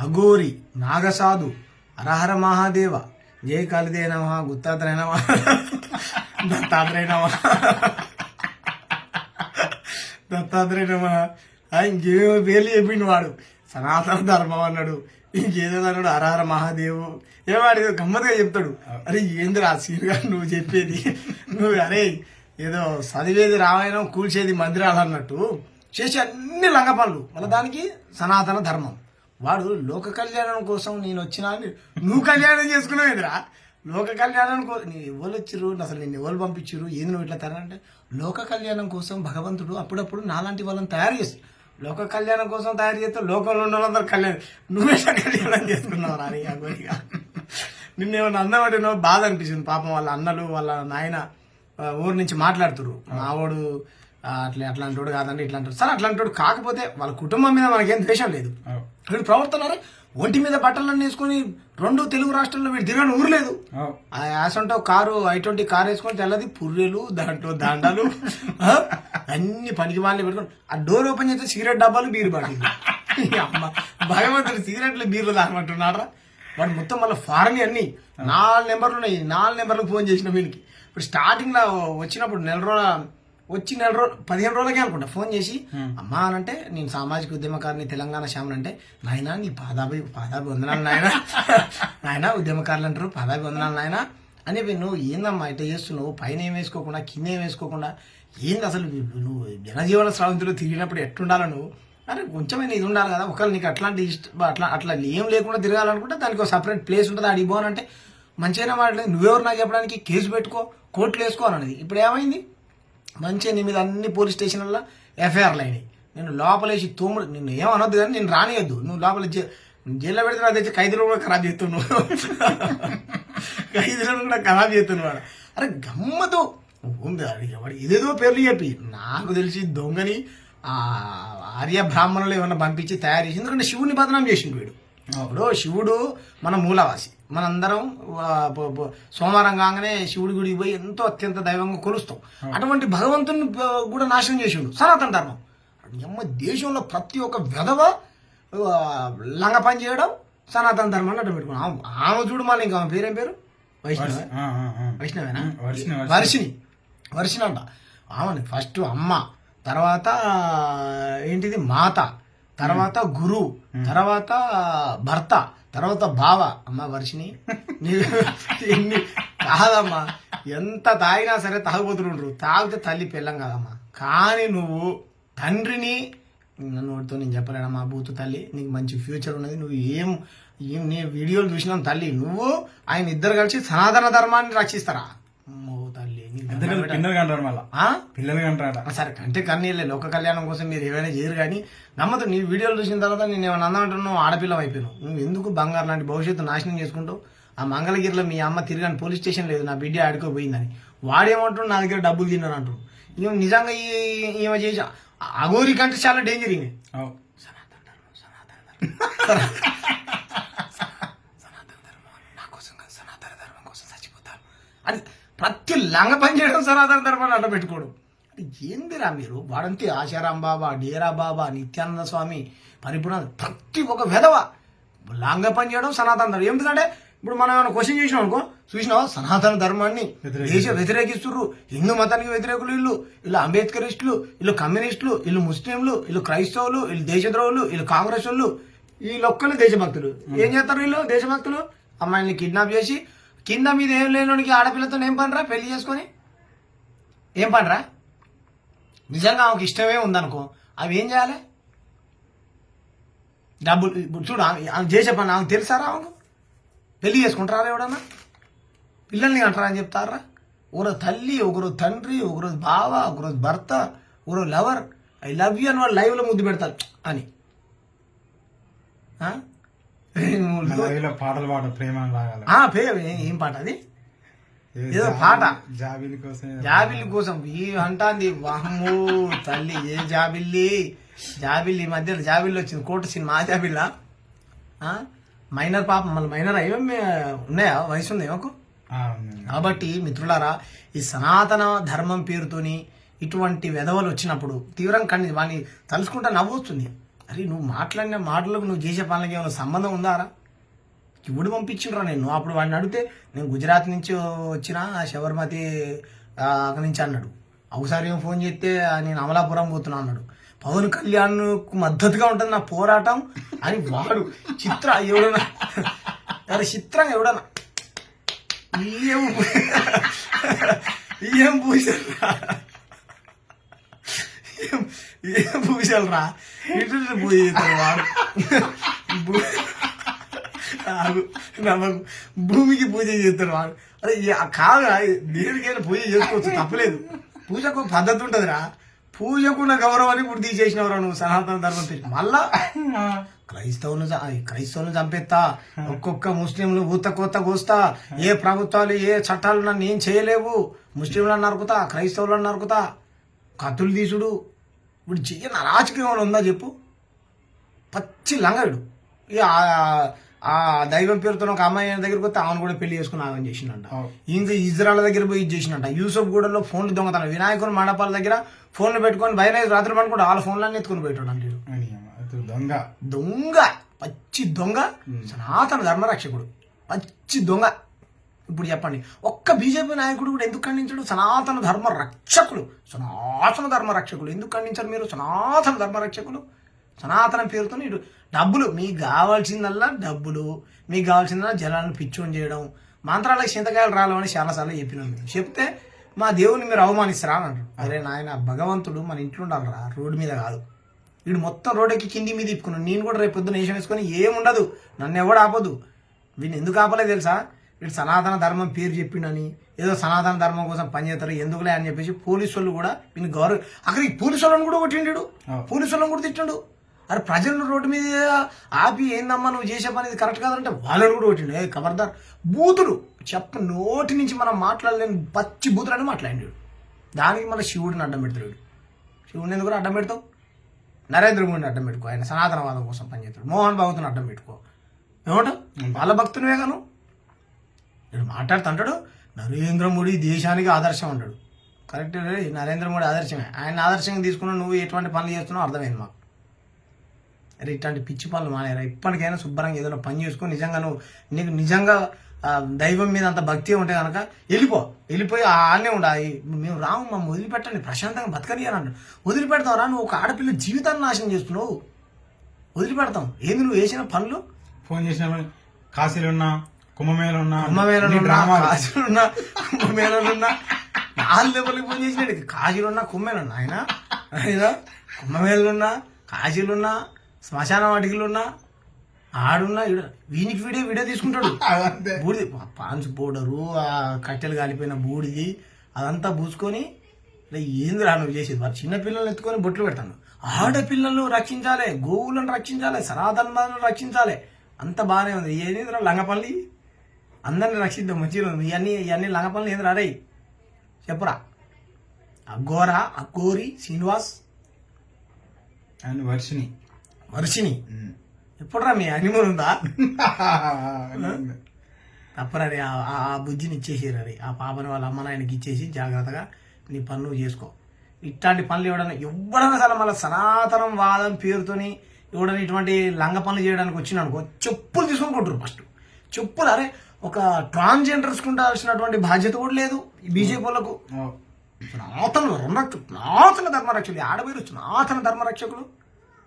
అఘోరి, నాగసాధు, హరహర మహాదేవ, జయ కాళిదే నమ, గుత్తాత్రేయ నమ, దత్తాత్రేయ నమ, దత్తాత్రేయ నమ, ఇంకేమో పేర్లు చెప్పిండు వాడు. సనాతన ధర్మం అన్నాడు, ఇంకేదో అన్నాడు, హరహర మహాదేవు ఏవాడు గమ్మత్తుగా చెప్తాడు. అరే ఏందిరా సీరుగా నువ్వు చెప్పేది, నువ్వు అరే ఏదో చదివేది రామాయణం కూల్చేది మందిరాలు అన్నట్టు చేసే అన్ని లంగ పనులు. మళ్ళీ దానికి సనాతన ధర్మం. వాడు లోక కళ్యాణం కోసం నేను వచ్చినా, నువ్వు కళ్యాణం చేసుకున్నావు ఎదురా. లోక కళ్యాణం కోసం నీ ఎవరు వచ్చిర్రు, అసలు నిన్ను ఎవరు పంపించారు, ఏంది నువ్వు ఇట్లా తరంటే, లోక కళ్యాణం కోసం భగవంతుడు అప్పుడప్పుడు నాలాంటి వాళ్ళని తయారు చేస్తాడు. లోక కళ్యాణం కోసం తయారు చేస్తే లోకంలో ఉన్న వాళ్ళందరూ కళ్యాణం, నువ్వెట్లా కళ్యాణం చేసుకున్నావు రా గోరిగా. నిన్నేమన్నా అందమంటే నువ్వు బాధ అనిపిస్తుంది. పాపం వాళ్ళ అన్నలు వాళ్ళ నాయన ఊరు నుంచి మాట్లాడుతురు, మావాడు అట్లాంటి వాడు కాదండి ఇట్లాంటి సరే అట్లాంటి వాడు కాకపోతే వాళ్ళ కుటుంబం మీద మనకేం ద్వేషం లేదు. వీడు ప్రవర్తన ఒంటి మీద బట్టలన్నీ వేసుకుని 2 తెలుగు రాష్ట్రాల్లో వీడు తిరగని ఊరు లేదు. ఆ యాసంటో కారు I-20 కారు వేసుకొని తెల్లది పుర్రెలు, దాంట్లో దండలు అన్ని పనికి వాళ్ళని పెట్టుకొని ఆ డోర్ ఓపెన్ చేస్తే సిగరెట్ డబ్బాలు, బీరు బాటిల్. అమ్మ భగవంతుడు సిగరెట్లు బీర్లు తాగమంటున్నారా వాడు. మొత్తం మళ్ళీ ఫారెన్ అన్ని 4 నెంబర్లు ఉన్నాయి. 4 నెంబర్లకు ఫోన్ చేసిన వీళ్ళకి. ఇప్పుడు స్టార్టింగ్ లో వచ్చినప్పుడు 15 రోజులకే అనుకుంటా ఫోన్ చేసి, అమ్మా అనంటే నేను సామాజిక ఉద్యమకారిని తెలంగాణ శ్యామని అంటే, నాయన నీ పాదాభి వందనాలు నాయన, నాయన ఉద్యమకారులు అంటారు పాదాభి వందనాలు నాయన అని. నువ్వు ఏందమ్మా ఇట్లా చేస్తున్నావు, పైన ఏం వేసుకోకుండా కింద ఏం వేసుకోకుండా ఏంది అసలు, నువ్వు జనజీవన స్రవంతిలో తిరిగినప్పుడు ఎట్టుండాలి నువ్వు, అరే కొంచెమైనా ఇది ఉండాలి కదా. ఒకవేళ నీకు అట్లాంటి అట్లా ఏం లేకుండా తిరగాలనుకుంటే దానికి ఒక సపరేట్ ప్లేస్ ఉంటుంది, అడిగి పోనంటే మంచిగానే మాట్లాడలేదు. నువ్వెవరు నాకు చెప్పడానికి, కేసు పెట్టుకో, కోర్టులు వేసుకోవాలన్నది. ఇప్పుడు ఏమైంది, మంచిగా నీ మీద అన్ని పోలీస్ స్టేషన్లలో ఎఫ్ఐఆర్లు అయినాయి. నేను లోపలేసి తోముడు, నిన్ను ఏమనొద్దు కానీ నేను రానియద్దు. నువ్వు లోపల జైల్లో పెడితే నాకు తెచ్చి ఖైదీలను కూడా ఖరాబ్ చేస్తున్నావు, ఖైదీలను కూడా ఖరాబ్ చేస్తున్నాడు. అరే గమ్మతో వాడు ఇదేదో పేర్లు చెప్పి నాకు తెలిసి దొంగని ఆర్య బ్రాహ్మణులు ఏమన్నా పంపించి తయారు చేసి, ఎందుకంటే శివుని బదనాం చేసిండు వీడు. ఇప్పుడు శివుడు మన మూలవాసి, మనందరం సోమవారం కాగానే శివుడి గుడికి పోయి ఎంతో అత్యంత దైవంగా కొలుస్తాం. అటువంటి భగవంతుని కూడా నాశనం చేసిండు సనాతన ధర్మం. దేశంలో ప్రతి ఒక్క విధవ లంగ పని చేయడం సనాతన ధర్మాన్ని అడ్డం పెట్టుకున్నాం. ఆమె చూడు మళ్ళీ ఇంకా ఆమె పేరేం పేరు, వైష్ణవేనా, వర్షిని అంట. ఆమె ఫస్ట్ అమ్మ, తర్వాత ఏంటిది మాత, తర్వాత గురువు, తర్వాత భర్త, తర్వాత బావ. అమ్మ వర్షిని ఎన్ని కాదమ్మా, ఎంత తాగినా సరే తాగుపోతుండ్రు, తాగితే తల్లి పిల్లం కాదమ్మా. కానీ నువ్వు తండ్రిని, నన్నుతో నేను చెప్పలేనమ్మా, బూతు తల్లి నీకు మంచి ఫ్యూచర్ ఉన్నది, నువ్వు నీ వీడియోలు చూసినాం తల్లి, నువ్వు ఆయన ఇద్దరు కలిసి సనాతన ధర్మాన్ని రక్షిస్తారా తల్లి. పిల్లలు అంటారా సరే కంటే కన్నీళ్ళే, లోక కళ్యాణం కోసం మీరు ఏమైనా చేయరు. కానీ నమ్మదు నీ వీడియోలు చూసిన తర్వాత నేను ఏమైనా అందామంటున్నావు, ఆడపిల్ల అయిపోయాను. నువ్వు ఎందుకు బంగారు లాంటి భవిష్యత్తు నాశనం చేసుకుంటావు. ఆ మంగళగిరిలో మీ అమ్మ తిరిగాని పోలీస్ స్టేషన్ లేదు, నా బిడ్డ ఆడుకోపోయిందని. వాడేమంటాడు, నా దగ్గర డబ్బులు తిన్నాను అంటాడు. ఇవి నిజంగా ఈమె చేసి అఘోరి కంటే చాలా డేంజర్. ఈమె సనాతన ధర్మం నా కోసం కాదు, సనాతన ధర్మం కోసం చచ్చిపోతాను అని ప్రతి లంగ పని చేయడం సనాతన ధర్మాన్ని అడ్డ పెట్టుకోవడం. అది ఏందిరా మీరు. వాడంతే ఆశారాం బాబా, డేరా బాబా, నిత్యానంద స్వామి, పరిపూర్ణ ప్రతి ఒక్క విధవ లంగ పని చేయడం సనాతన ధర్మం. ఎందుకంటే ఇప్పుడు మనం ఏమైనా క్వశ్చన్ చేసినాం అనుకో, చూసినావా సనాతన ధర్మాన్ని వ్యతిరేకిస్తుర్రు, హిందూ మతానికి వ్యతిరేకులు వీళ్ళు అంబేద్కరిస్టులు, వీళ్ళు కమ్యూనిస్టులు, వీళ్ళు ముస్లింలు, వీళ్ళు క్రైస్తవులు, వీళ్ళు దేశద్రోహులు, వీళ్ళు కాంగ్రెస్ వాళ్ళు, వీళ్ళొక్కరు దేశభక్తులు. ఏం చేస్తారు వీళ్ళు దేశభక్తులు, అమ్మాయిని కిడ్నాప్ చేసి కింద మీద ఏం లేనోడికి ఆడపిల్లతో ఏం పనిరా, పెళ్లి చేసుకొని ఏం పనిరా. నిజంగా ఆమెకు ఇష్టమే ఉందనుకో, అవి ఏం చేయాలి, డబ్బులు. ఇప్పుడు చూడు ఆమె చేసే పని ఆమెకు తెలుసారా, ఆమెకు పెళ్లి చేసుకుంటారా ఎవడన్నా, పిల్లల్ని అంటారా అని చెప్తారా. ఒకరోజు తల్లి, ఒకరోజు తండ్రి, ఒకరోజు బావ, ఒకరోజు భర్త, ఒకరోజు లవర్, ఐ లవ్ యూ అని వాళ్ళు లైవ్లో ముద్దు పెడతారు అని. పాటలు పాట ప్రేమ ఏం పాట అది, ఏదో పాట జాబిల్లి కోసం అంటాంది. వామ్మో తల్లి, ఏ జాబిల్లి మధ్య జాబిల్లి వచ్చింది, కోట సినిమా జాబిల్లా. మైనర్ పాప, మళ్ళీ మైనర్ ఏమేమి ఉన్నాయా, వయసు ఉంది ఏమకు. కాబట్టి మిత్రులారా, ఈ సనాతన ధర్మం పేరుతోని ఇటువంటి వెధవలు వచ్చినప్పుడు తీవ్రంగా వాడిని తలుసుకుంటా నవ్వు వస్తుంది. అరే నువ్వు మాట్లాడిన మాటలకు నువ్వు చేసే పనులకి ఏమైనా సంబంధం ఉందారా? ఇప్పుడు పంపించిండ్రా నేను. అప్పుడు వాడిని అడిగితే నేను గుజరాత్ నుంచి వచ్చిన శబర్మతి అక్కడి నుంచి అన్నాడు. ఒకసారి ఏమో ఫోన్ చేస్తే నేను అమలాపురం పోతున్నా అన్నాడు. పవన్ కళ్యాణ్ మద్దతుగా ఉంటుంది నా పోరాటం అని వాడు ఎవడన్నా అరే చిత్రంగా ఎవడన్నా ఏం పూసారా ఏం పూసాలరా ఇటు పూజ చేస్తాడు వాడు. భూమికి పూజ చేస్తాడు వాడు. అరే కాదు దేనికైనా పూజ చేసుకోవచ్చు, తప్పలేదు. పూజకు పద్ధతి ఉంటుందిరా. పూజకున్న గౌరవాన్ని ఇప్పుడు తీసేసినవరా నువ్వు సనాతన ధర్మం పేరు. మళ్ళా క్రైస్తవులను చంపేస్తా, ఒక్కొక్క ముస్లింలు ఊత కొత్త కోస్తా, ఏ ప్రభుత్వాలు ఏ చట్టాలు నన్ను ఏం చేయలేవు, ముస్లింలను నరుకుతా, క్రైస్తవులను నరుకుతా, కత్తులు తీసుడు. ఇప్పుడు చెయ్యని అరాచకం ఉందా చెప్పు? పచ్చి లంగడు. ఇక ఆ దైవం పేరుతో ఒక అమ్మాయి దగ్గరికి వస్తే ఆమెను కూడా పెళ్లి చేసుకుని ఆమె చేసిందంట. ఇంకా ఇజ్రాయల్ దగ్గర పోయి చేసిందంట. యూసఫ్ గూడలో ఫోన్లు దొంగతనం, వినాయకుని మండపాల దగ్గర ఫోన్లు పెట్టుకొని బయట రాత్రి పనుకుంటే వాళ్ళ ఫోన్లన్నీ ఎత్తుకుని పోయాడు అంటే దొంగ దొంగ, పచ్చి దొంగ, సనాతన ధర్మరక్షకుడు, పచ్చి దొంగ. ఇప్పుడు చెప్పండి, ఒక్క బీజేపీ నాయకుడు కూడా ఎందుకు ఖండించడు? సనాతన ధర్మ రక్షకులు, సనాతన ధర్మ రక్షకులు ఎందుకు ఖండించారు మీరు? సనాతన ధర్మ రక్షకులు సనాతన పేరుతో ఇటు డబ్బులు, మీకు కావాల్సిందల్లా డబ్బులు, మీకు కావాల్సిందల్లా జనాలను పిచ్చోని చేయడం, మంత్రాలకు చింతకాయలు రాలేమని చాలాసార్లు చెప్పినాం. చెప్తే మా దేవుని మీరు అవమానిస్తారా అని అంటారు. అరే నాయన, భగవంతుడు మన ఇంట్లో ఉండాలరా, రోడ్డు మీద కాదు. వీడు మొత్తం రోడ్డుకి కింది మీద ఇప్పుకున్నాను. నేను కూడా రేపు పొద్దున వేషం వేసుకొని ఏముండదు, నన్ను ఎవడు ఆపదు. వీడిని ఎందుకు ఆపలే తెలుసా? వీడు సనాతన ధర్మం పేరు చెప్పిండని, ఏదో సనాతన ధర్మం కోసం పనిచేస్తారు ఎందుకులే అని చెప్పేసి పోలీసు వాళ్ళు కూడా వీళ్ళు గౌరవ, అక్కడ ఈ పోలీసు వాళ్ళని కూడా కొట్టిండు, పోలీసు వాళ్ళని కూడా తిట్టిండు. అరే ప్రజలను రోడ్డు మీద ఆపి ఏందమ్మా నువ్వు చేసే పని ఇది కరెక్ట్ కాదంటే వాళ్ళని కూడా కొట్టిండు. ఏ ఖబర్దార్, బూతులు నోటి నుంచి మనం మాట్లాడలేని పచ్చి బూతులని మాట్లాడిండు. దానికి మళ్ళీ శివుడిని అడ్డం పెడతాడు. శివుడిని ఎందుకు అడ్డం పెడతావు? నరేంద్ర మోడీని అడ్డం పెట్టుకో, ఆయన సనాతనవాదం కోసం పనిచేస్తాడు. మోహన్ భగవత్ని అడ్డం పెట్టుకో, ఏమంటావు? వాళ్ళ భక్తునివే గాను. నేను మాట్లాడుతుంటాడు నరేంద్ర మోడీ దేశానికి ఆదర్శం అంటాడు. కరెక్ట్, నరేంద్ర మోడీ ఆదర్శమే. ఆయన ఆదర్శంగా తీసుకున్నా నువ్వు ఎటువంటి పనులు చేస్తున్నావు అర్థమైంది మాకు. అరే ఇట్లాంటి పిచ్చి పనులు మానేరా. ఇప్పటికైనా శుభ్రంగా ఏదైనా పని చేసుకొని నిజంగా నీకు నిజంగా దైవం మీద అంత భక్తి ఉంటే కనుక వెళ్ళిపోయి ఆడనే ఉండాలి. మేము రాము, మమ్మల్ని వదిలిపెట్టండి, ప్రశాంతంగా బతకనియాలంట. వదిలిపెడతావురా? నువ్వు ఒక ఆడపిల్ల జీవితాన్ని నాశనం చేస్తున్నావు. వదిలిపెడతాం ఏంది నువ్వు వేసిన పనులు? ఫోన్ చేసిన కాశీలున్నా, కుంభమేళున్నా, కుంభమేళున్నా 4 లెవెల్కి ఫోన్ చేసినాడు. కాశీలున్నా కుంభమేళున్నా, ఆయన కుంభమేళున్నా, కాశీలున్నా, శ్మశాన వాటికలున్నా, ఆడున్నా, వీనికి వీడియో తీసుకుంటాడు. బూడిది పాన్స్ పౌడరు, ఆ కట్టెలు కాలిపోయిన బూడిది అదంతా పూసుకొని ఏంది రా నువ్వు చేసేది? వారు చిన్నపిల్లల్ని ఎత్తుకొని బొట్లు పెడతాను. ఆడపిల్లలను రక్షించాలి, గోవులను రక్షించాలి, సనాతనాలను రక్షించాలి, అంత బాగానే ఉంది. ఏందిరా లంగపల్లి, అందరిని రక్షిద్దాం మంచిగా ఉంది. ఇవన్నీ లంగపల్లి ఏంది రాడై చెప్పురా. అఘోరి శ్రీనివాస్ అండ్ వర్షిని ఎప్పుడురా మీ హనీమూన్ ఉందా? తప్పరని ఆ బుజ్జిని ఇచ్చేసారు. అది ఆ పాపని వాళ్ళ అమ్మ నాయనకి ఇచ్చేసి జాగ్రత్తగా నీ పనులు చేసుకో. ఇట్లాంటి పనులు ఎవడన్నా సరే మళ్ళీ సనాతనం వాదం పేరుతోని ఎవడని ఇటువంటి లంగ పనులు చేయడానికి వచ్చినానుకో చెప్పులు తీసుకొని కొట్టరు. ఫస్ట్ చెప్పులు. అరే ఒక ట్రాన్స్జెండర్స్కి ఉండాల్సినటువంటి బాధ్యత కూడా లేదు ఈ బీజేపీ వాళ్ళకు. సనాతన ధర్మరక్షకులు ఆడబోయారు, సనాతన ధర్మరక్షకులు.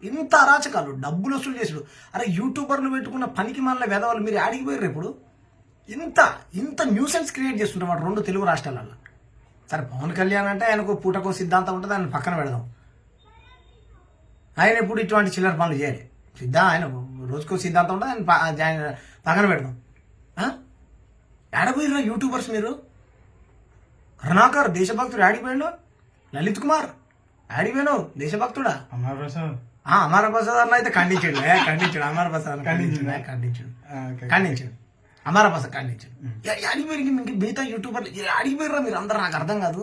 ఇంత అరాచకాలు, డబ్బులు వసూలు చేసుడు. అరే యూట్యూబర్లు పెట్టుకున్న పనికి మళ్ళీ వెదవాళ్ళు మీరు ఆడికి పోయారు. ఇప్పుడు ఇంత న్యూసెన్స్ క్రియేట్ చేస్తుంటాం వాడు 2 తెలుగు రాష్ట్రాలలో. సరే పవన్ కళ్యాణ్ అంటే ఆయనకు పూటకో సిద్ధాంతం ఉంటుంది, ఆయన పక్కన పెడదాం. ఆయన ఎప్పుడు ఇటువంటి చిల్లర పనులు చేయాలి. ఆయన రోజుకో సిద్ధాంతం ఉంటుంది, ఆయన పక్కన పెడదాం. ఆడపోయిరా యూట్యూబర్స్ మీరు? కరుణాకర్ దేశభక్తుడు ఆడిపోయాడు, లలిత్ కుమార్ ఆడిపోయాను దేశభక్తుడా, అమర ప్రసాద్ అన్న అయితే ఖండించాడు. అమర ప్రసాద్ ఖండించాడు. అమర ప్రసాద్ ఖండించాడు. ఆడిపోయి మిగతా యూట్యూబర్లు ఆడిపోయారా మీరు అందరు? నాకు అర్థం కాదు.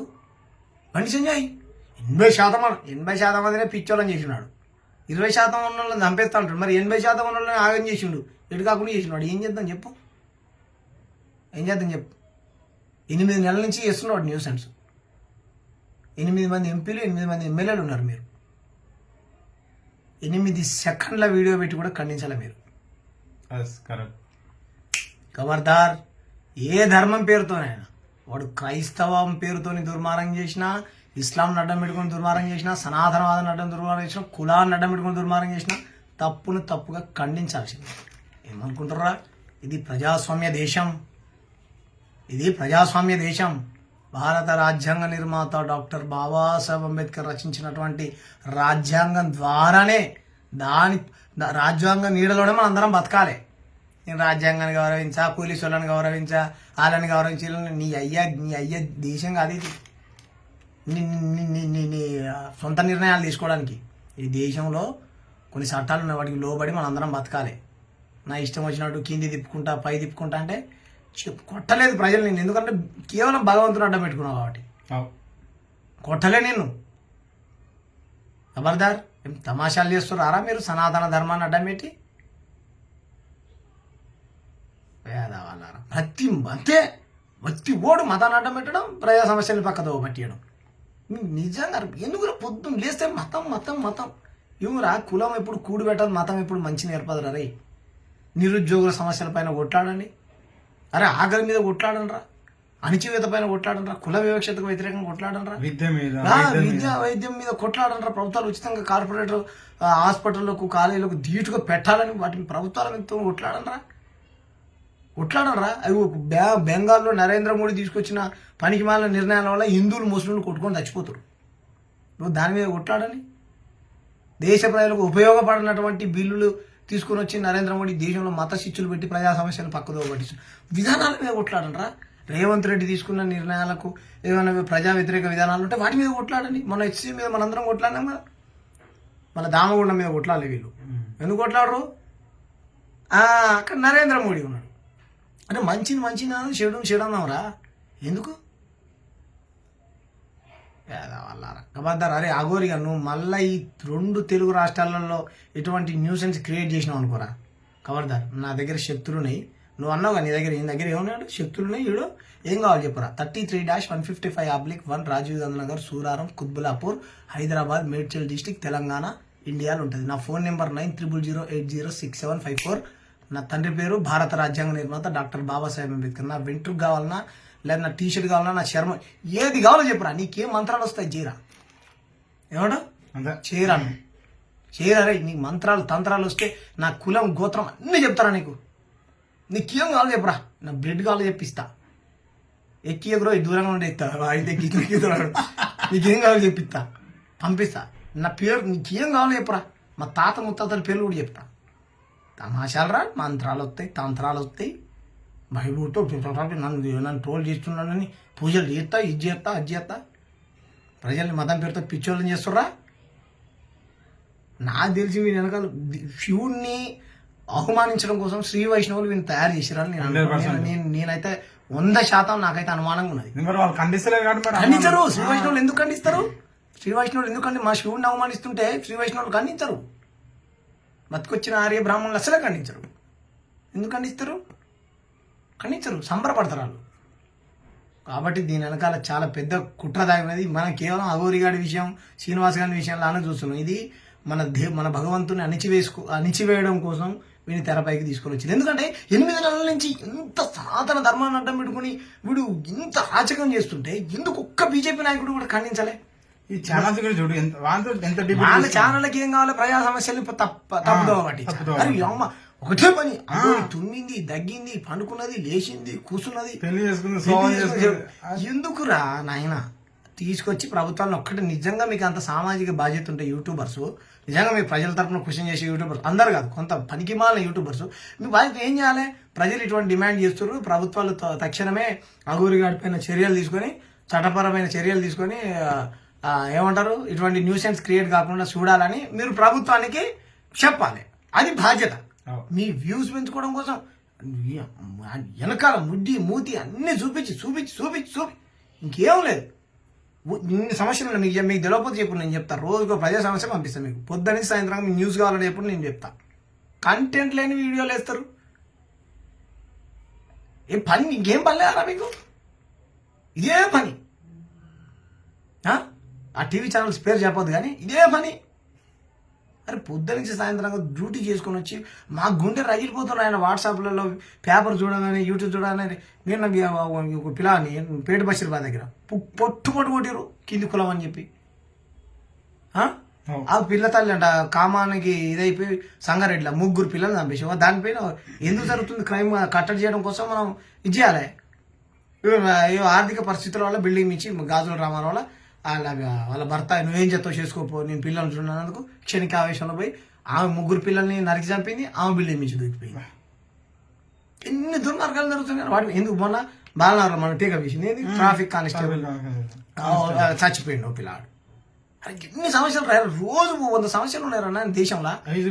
బండి సంజయ్ 80% మందినే పిచ్చోళ్ళని చేసినాడు. 20% ఉన్న వాళ్ళని చంపేస్తా ఉంటాడు. మరి 80% ఉన్న వాళ్ళని ఆగం చేసిండు, ఎటు కాకుండా చేసినాడు. ఏం చేద్దాం చెప్పు? 8 నెలల నుంచి చేస్తున్నాడు న్యూసెన్స్. 8 మంది ఎంపీలు, 8 మంది ఎమ్మెల్యేలు ఉన్నారు. మీరు 8 సెకండ్ల వీడియో పెట్టి కూడా ఖండించాలి మీరు. కరెక్ట్. ఖబర్దార్, ఏ ధర్మం పేరుతోనైనా వాడు క్రైస్తవం పేరుతోని దుర్మార్గం చేసినా, ఇస్లాం అడ్డం పెట్టుకుని దుర్మార్గం చేసినా, సనాతనవాదం అడ్డం దుర్మార్గం చేసినా, కులాన్ని అడ్డం పెట్టుకుని దుర్మార్గం చేసినా తప్పును తప్పుగా ఖండించాల్సింది. ఏమనుకుంటారా? ఇది ప్రజాస్వామ్య దేశం. ఇది ప్రజాస్వామ్య దేశం. భారత రాజ్యాంగ నిర్మాత డాక్టర్ బాబాసాహెబ్ అంబేద్కర్ రచించినటువంటి రాజ్యాంగం ద్వారానే రాజ్యాంగ నీడలోనే మనం అందరం బతకాలి. నేను రాజ్యాంగాన్ని గౌరవించా, పోలీసు వాళ్ళని గౌరవించా, వాళ్ళని గౌరవించి నీ అయ్య దేశం కాదు ఇది. నీ సొంత నిర్ణయాలు తీసుకోవడానికి ఈ దేశంలో కొన్ని చట్టాలు ఉన్నాయి, వాటికి లోబడి మనం అందరం బతకాలి. నా ఇష్టం వచ్చినట్టు కింది తిప్పుకుంటా, పై తిప్పుకుంటా అంటే కొట్టలేదు ప్రజలు నేను, ఎందుకంటే కేవలం భగవంతుని అడ్డం పెట్టుకున్నావు కాబట్టి. కొట్టలే నిన్ను. ఖబర్దార్, ఏం తమాషాలు చేస్తున్నారా మీరు? సనాతన ధర్మాన్ని అడ్డం పెట్టి పేదవాళ్ళారా ప్రతి ఓడు మతాన్ని అడ్డం పెట్టడం, ప్రజా సమస్యలు పక్కదో పట్టియడం. నిజంగా ఎందుకు పొద్దున్న లేస్తే మతం మతం మతం ఏమరా? కులం ఎప్పుడు కూడు పెట్టదు, మతం ఎప్పుడు మంచి నేర్పదురా రే. నిరుద్యోగుల సమస్యల పైన కొట్లాడండి, అరే ఆకలి మీద కొట్లాడనరా, అణిచివేత పైన కొట్లాడనరా, కుల వివక్షతకు వ్యతిరేకంగా కొట్లాడనరా, వైద్యం మీద కొట్లాడనరా. ప్రభుత్వాలు ఉచితంగా కార్పొరేటర్ హాస్పిటళ్లకు కాలేజీలకు ధీటుగా పెట్టాలని వాటిని ప్రభుత్వాల మీద కొట్లాడనరా. అవి బెంగాల్లో నరేంద్ర మోడీ తీసుకొచ్చిన పనికి మాలిన నిర్ణయాల వల్ల హిందువులు ముస్లింలు కొట్టుకొని చచ్చిపోతారు. నువ్వు దాని మీద కొట్లాడని, దేశ ప్రజలకు ఉపయోగపడినటువంటి బిల్లులు తీసుకుని వచ్చి నరేంద్ర మోడీ దేశంలో మత శిక్షలు పెట్టి ప్రజా సమస్యలు పక్కదో పట్టించు విధానాల మీద కొట్లాడనరా. రేవంత్ రెడ్డి తీసుకున్న నిర్ణయాలకు ఏమైనా ప్రజా వ్యతిరేక విధానాలు ఉంటే వాటి మీద కొట్లాడండి. మన హెచ్సీ మీద మనందరం కొట్లాడినాం కదా, మన దామగుండం మీద కొట్లాడలే వీళ్ళు. ఎందుకు కొట్లాడరు? అక్కడ నరేంద్ర మోడీ ఉన్నాడు అంటే మంచిని చెడుని చెడన్నావురా. ఎందుకు? పేదవాళ్ళారా కబద్దారు. అరే అఘోరిగా నువ్వు మళ్ళీ ఈ 2 తెలుగు రాష్ట్రాలలో ఎటువంటి న్యూసెన్స్ క్రియేట్ చేసినావు అనుకోరా. ఖబర్దార్, నా దగ్గర శక్తులున్నాయి. నువ్వు అన్నావుగా నీ దగ్గర ఏమన్నాడు? శక్తులున్నాయి. ఈడు ఏం కావాలి చెప్పురా. 33-155/1 రాజీవ్ గాంధీ నగర్, సూరారం, కుత్బులాపూర్, హైదరాబాద్, మేడ్చల్ డిస్టిక్, తెలంగాణ, ఇండియాలో ఉంటుంది. నా ఫోన్ నెంబర్ 9008067554. నా తండ్రి పేరు భారత రాజ్యాంగ నిర్మాత డాక్టర్ బాబాసాహెబ్ అంబేద్కర్. నా వెంట్రుకు కావాలన్నా, లేదా నా టీషర్ట్ కావాలన్నా, నా చర్మం ఏది కావాలో చెప్పురా. నీకేం మంత్రాలు వస్తాయి చేయరా. ఏమంటా చేయరా రే. నీకు మంత్రాలు తంత్రాలు వస్తే నా కులం గోత్రం అన్నీ చెప్తారా నీకు. నీకేం కావాలో చెప్పురా. నా బ్లడ్ కావాలో చెప్పిస్తా. ఎక్కి ఎగురో దూరంగా ఉండే ఇస్తా. అయితే ఎక్కితున్నాడు. నీకేం కావాలో చెప్పిస్తా, పంపిస్తా. నా పేరు నీకేం కావాలో చెప్పురా. మా తాత ముత్తాతల పేర్లు కూడా చెప్తా. తమాషాలు రా. మంత్రాలు వస్తాయి, తంత్రాలు వస్తాయి. భయపడుతూ నన్ను ట్రోల్ చేస్తున్నానని పూజలు చేస్తా, ఇది చేస్తా, అది చేస్తా. ప్రజల్ని మతం పేరుతో పిచ్చోళ్ళని చేస్తుర్రా. నాకు తెలిసి వీని వెనకాల శివుణ్ణి అవమానించడం కోసం శ్రీ వైష్ణవులు వీళ్ళు తయారు చేసిరని నేనైతే 100% నాకైతే అనుమానంగా ఉన్నది. ఖండించరు. శ్రీ వైష్ణవులు ఎందుకు ఖండిస్తారు? మా శివుడిని అవమానిస్తుంటే శ్రీ వైష్ణవులు ఖండించరు. బతికొచ్చిన ఆర్య బ్రాహ్మణులు అసలే ఖండించరు. ఎందుకు ఖండిస్తారు? సంబరపడతారు వాళ్ళు. కాబట్టి దీని వెనకాల చాలా పెద్ద కుట్ర దాగినది. మనం కేవలం అఘోరి గారి విషయం, శ్రీనివాస్ గారి విషయంలోనే చూస్తున్నాం. ఇది మన భగవంతుని అణిచివేయడం కోసం వీడిని తెరపైకి తీసుకొని వచ్చింది. ఎందుకంటే 8 నెలల నుంచి ఇంత సనాతన ధర్మాన్ని అడ్డం పెట్టుకుని వీడు ఇంత రాచకం చేస్తుంటే ఎందుకు ఒక్క బీజేపీ నాయకుడు కూడా ఖండించలే? ఈ ఛానల్స్ చూడు, వాళ్ళ ఛానళ్ళకి ఏం కావాలి? ప్రజా సమస్యలు తప్పుదో ఒకటి. అరే అమ్మ ఒకటే పని. తుమ్మింది, దగ్గింది, పండుకున్నది, లేచింది, కూర్చున్నది. ఎందుకురా నాయన తీసుకొచ్చి ప్రభుత్వాలను ఒక్కటి. నిజంగా మీకు అంత సామాజిక బాధ్యత ఉంటే యూట్యూబర్స్, నిజంగా మీకు ప్రజల తరఫున క్వశ్చన్ చేసే యూట్యూబర్స్ అందరు కాదు, కొంత పనికి మాలిన యూట్యూబర్స్, మీ బాధ్యత ఏం చేయాలి? ప్రజలు ఇటువంటి డిమాండ్ చేస్తున్నారు, ప్రభుత్వాలు తక్షణమే అఘోరి గారి పైన చర్యలు తీసుకొని, చట్టపరమైన చర్యలు తీసుకొని ఏమంటారు, ఇటువంటి న్యూసెన్స్ క్రియేట్ కాకుండా చూడాలని మీరు ప్రభుత్వానికి చెప్పాలి. అది బాధ్యత. మీ వ్యూస్ పెంచుకోవడం కోసం వెనకాల ముడ్డి మూతి అన్ని చూపించి ఇంకేం లేదు. ఇన్ని సమస్యలు మీకు తెలియకపోతే చెప్పు, నేను చెప్తాను. రోజుకో ప్రజా సమస్య పంపిస్తాను మీకు. పొద్దున్న సాయంత్రం మీకు న్యూస్ కావాలని చెప్పి నేను చెప్తా. కంటెంట్ లేని వీడియోలు వేస్తారు. ఇంకేం పని లేదా మీకు? ఇదే పని. ఆ టీవీ ఛానల్స్ పేరు చెప్పొద్దు కానీ ఇదే పని. అరే పొద్దు నుంచి సాయంత్రం డ్యూటీ చేసుకొని వచ్చి మా గుండె రగిలిపోతున్నాయి. ఆయన వాట్సాప్లలో పేపర్ చూడగానే యూట్యూబ్ చూడగానే నేను నాకు పిల్లని పేట బషీర్బాద్ దగ్గర పొట్టు కొట్టిరు కింది కులం అని చెప్పి ఆ పిల్ల తల్లి అంట కామానికి ఇదైపోయి సంగారెడ్డిలో 3 పిల్లలు చంపేసాం. దానిపైన ఎందుకు జరుగుతుంది క్రైమ్ కట్టడి చేయడం కోసం మనం ఇది చేయాలి. ఆర్థిక పరిస్థితుల వల్ల బిల్డింగ్ ఇచ్చి గాజుల రామారావు వల్ల వాళ్ళ భర్త నువ్వేం చేస్తావు చేసుకోపో నేను పిల్లలు చూడనందుకు క్షణిక ఆవేశంలో పోయి ఆమె 3 పిల్లల్ని నరికి చంపింది. ఆమె బిల్డింగ్ మించి దూకిపోయింది. ఎన్ని దుర్మార్గాలు జరుగుతున్నాయి వాటి ఎందుకు మొన్న బాలనగర్లో మనం టీకా వేసింది ట్రాఫిక్ కానిస్టేబుల్ చచ్చిపోయింది ఓ పిల్లాడు. అరే ఎన్ని సమస్యలు రోజు 100 సమస్యలు ఉన్నాయి అన్న దేశంలో. అవి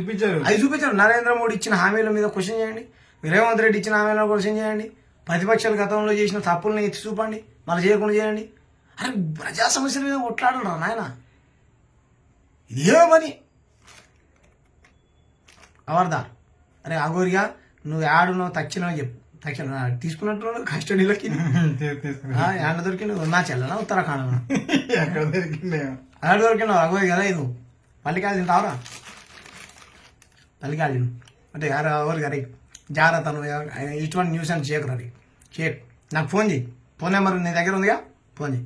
చూపించారు. నరేంద్ర మోడీ ఇచ్చిన హామీల మీద క్వశ్చన్ చేయండి, రేవంత్ రెడ్డి ఇచ్చిన హామీల క్వశ్చన్ చేయండి, ప్రతిపక్షాలు గతంలో చేసిన తప్పుల్ని ఎత్తి చూపండి, మళ్ళీ చేయకుండా చేయండి. అరే ప్రజా సమస్యల మీద కొట్లాడరా నాయన, ఇదే పని అవర్దార్. అరే అగోరిగా నువ్వు ఆడునో తచ్చినో చెప్పు. తక్షణ తీసుకున్నట్టు కస్టడీలోకి ఎండ దొరికిండు నా చెల్లనా ఉత్తరాఖండ్ అక్కడ దొరికినావు అగోరి కదా ఇది పల్లికాయలు తింటావురా పల్లికాయలు తిను అంటే ఎవరు గారి జాగ్రత్త నువ్వు ఇటువంటి న్యూస్ అని చేయకు రీ చేయకు. నాకు ఫోన్ చేయి. ఫోన్ నెంబర్ నీ దగ్గర ఉందిగా ఫోన్ చేయి.